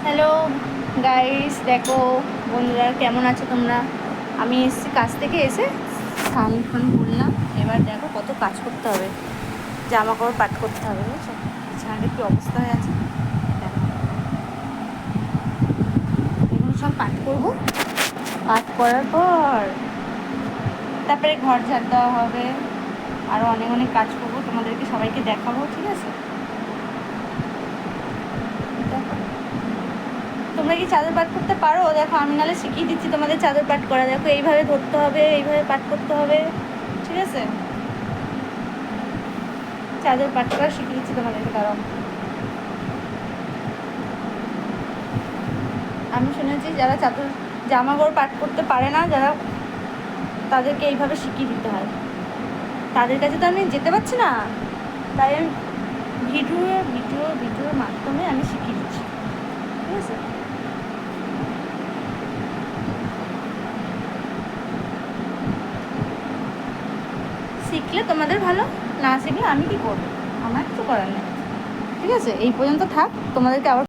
Hello guys, দেখো বন্ধুরা, কেমন আছো তোমরা? আমি এসেছি কাজ থেকে, এসে স্নান ফান করলাম। এবার দেখো কত কাজ করতে হবে, জামা কাপড় পাট করতে হবে, বুঝছো? বিছানাটা কি অবস্থা হয়ে আছে, দেখো। এগুলো সব পাট করবো, পাট করার পর তারপরে ঘর ঝাড় দেওয়া হবে, আরও অনেক অনেক কাজ করবো, তোমাদেরকে সবাইকে দেখাবো, ঠিক আছে? দেখো, তোমরা কি চাদর পাট করতে পারো? দেখো, আমি নাহলে শিখিয়ে দিচ্ছি তোমাদের চাদর পাট করা। দেখো, এইভাবে ধরতে হবে, এইভাবে পাট করতে হবে, ঠিক আছে? চাদর পাট করা শিখিয়ে দিচ্ছি তোমাদেরকে। কারণ আমি শুনেছি যারা চাদর জামা কাপড় পাট করতে পারে না, যারা, তাদেরকে এইভাবে শিখিয়ে দিতে হয়। তাদের কাছে তো আমি যেতে পারছি না, তাই আমি ভিডিওর মাধ্যমে আমি শিখিয়ে দিচ্ছি, ঠিক আছে? শিখলে তোমাদের ভালো, না শিখলে আমি কী করবো? আমার কিছু করার নেই, ঠিক আছে? এই পর্যন্ত থাক, তোমাদেরকে আবার